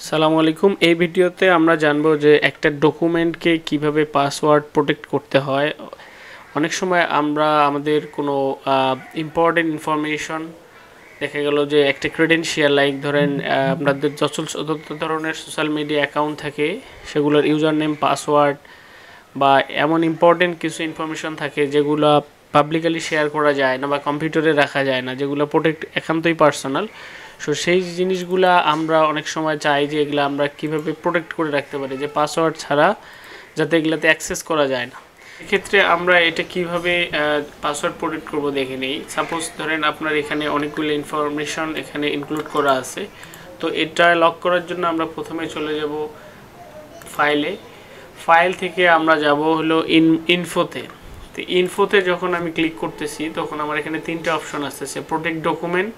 আসসালামু আলাইকুম। এই ভিডিওতে আমরা জানবো যে একটা ডকুমেন্টকে কিভাবে পাসওয়ার্ড প্রোটেক্ট করতে হয়। অনেক সময় আমরা আমাদের কোনো ইম্পর্টেন্ট ইনফরমেশন দেখা গেল যে একটা ক্রেডেনশিয়াল লাইক ধরেন আপনাদের যত ধরনের সোশ্যাল মিডিয়া অ্যাকাউন্ট থাকে সেগুলোর ইউজার নেম পাসওয়ার্ড বা এমন ইম্পর্টেন্ট কিছু ইনফরমেশন থাকে যেগুলো পাবলিকলি শেয়ার করা যায় না বা কম্পিউটারে রাখা যায় না, যেগুলো প্রোটেক্ট একান্তই পার্সোনাল। সো সেই জিনিসগুলা আমরা অনেক সময় চাই যে এগুলো আমরা কীভাবে প্রোটেক্ট করে রাখতে পারি, যে পাসওয়ার্ড ছাড়া যাতে এগুলাতে অ্যাক্সেস করা যায় না। এক্ষেত্রে আমরা এটা কিভাবে পাসওয়ার্ড প্রোটেক্ট করব দেখে নেই। সাপোজ ধরেন আপনার এখানে অনেকগুলো ইনফরমেশন এখানে ইনক্লুড করা আছে, তো এটা লক করার জন্য আমরা প্রথমে চলে যাব ফাইল থেকে আমরা যাব হলো ইনফোতে। তো ইনফোতে যখন আমি ক্লিক করতেছি তখন আমার এখানে তিনটে অপশন আসতেছে, protect document,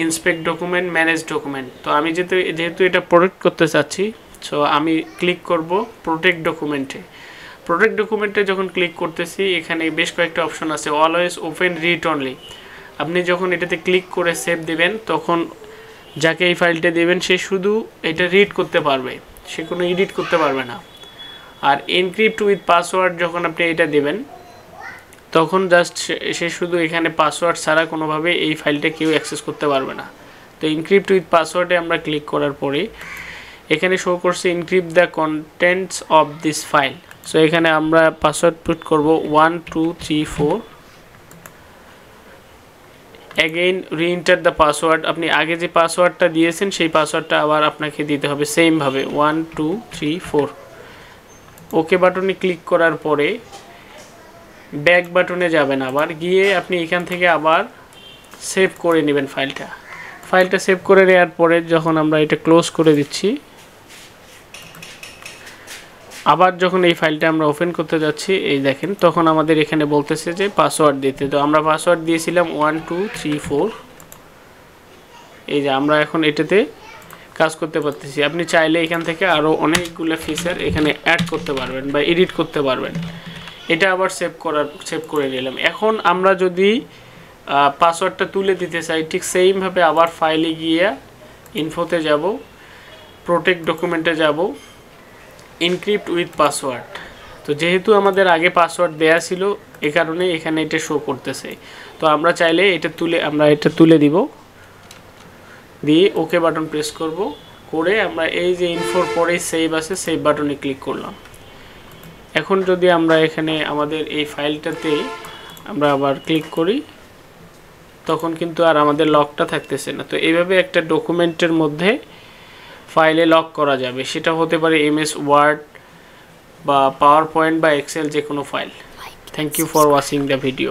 inspect document, manage document. তো আমি যেহেতু এটা প্রোটেক্ট করতে চাচ্ছি, সো আমি ক্লিক করব প্রোটেক্ট ডকুমেন্টে। প্রোটেক্ট ডকুমেন্টে যখন ক্লিক করতেছি এখানে বেশ কয়েকটা অপশন আছে, অলওয়েজ ওপেন রিড অনলি। আপনি যখন এটাতে ক্লিক করে সেভ দেবেন তখন যাকে এই ফাইলটা দেবেন সে শুধু এটা রিড করতে পারবে, সে কোনো এডিট করতে পারবে না। আর এনক্রিপ্ট উইথ পাসওয়ার্ড যখন আপনি এটা দেবেন তখন জাস্ট সে শুধু এখানে পাসওয়ার্ড ছাড়া কোনোভাবে এই ফাইলটা কেউ অ্যাক্সেস করতে পারবে না। তো এনক্রিপ্ট উইথ পাসওয়ার্ডে আমরা ক্লিক করার পরে এখানে শো করছে encrypt the contents of this file. So এখানে আমরা পাসওয়ার্ড পুট করব 1 2 3 4। Again re-enter the password. আপনি আগে যে পাসওয়ার্ডটা দিয়েছেন সেই পাসওয়ার্ডটা আবার আপনাকে দিতে হবে সেমভাবে 1 2 3 4। ওকে বাটনে ক্লিক করার পরে ব্যাক বাটনে যাবেন, আবার গিয়ে আপনি এখান থেকে আবার সেভ করে নেবেন ফাইলটা সেভ করে নেওয়ার পরে যখন আমরা এটা ক্লোজ করে দিচ্ছি, আবার যখন এই ফাইলটা আমরা ওপেন করতে যাচ্ছি এই দেখেন তখন আমাদের এখানে বলতেছে যে পাসওয়ার্ড দিতে। তো আমরা পাসওয়ার্ড দিয়েছিলাম 1 2 3 4। এই যে আমরা এখন এটাতে কাজ করতে পারতেছি। আপনি চাইলে এখান থেকে আরও অনেকগুলো ফিচার এখানে অ্যাড করতে পারবেন বা এডিট করতে পারবেন। এটা আবার সেভ করে নিলাম। এখন আমরা যদি পাসওয়ার্ডটা তুলে দিতে চাই ঠিক সেইমভাবে আবার ফাইলে গিয়ে ইনফোতে যাব, প্রোটেক্ট ডকুমেন্টে যাব, এনক্রিপ্ট উইথ পাসওয়ার্ড। তো যেহেতু আমাদের আগে পাসওয়ার্ড দেয়া ছিল এই কারণে এখানে এটা শো করতেছে। তো আমরা চাইলে এটা তুলে দিব, দিয়ে ওকে বাটন প্রেস করে আমরা এই যে ইনফোর পরে সেভ আছে সেভ বাটনে ক্লিক করলাম। এখন যদি আমরা এখানে আমাদের এই ফাইলটাতে আমরা আবার ক্লিক করি তখন কিন্তু আর আমাদের লকটা থাকতেছে না। তো এইভাবে একটা ডকুমেন্টের মধ্যে ফাইলে লক করা যাবে, সেটা হতে পারে এমএস ওয়ার্ড বা পাওয়ার পয়েন্ট বা এক্সেল, যে কোনো file. Thank you for watching the video.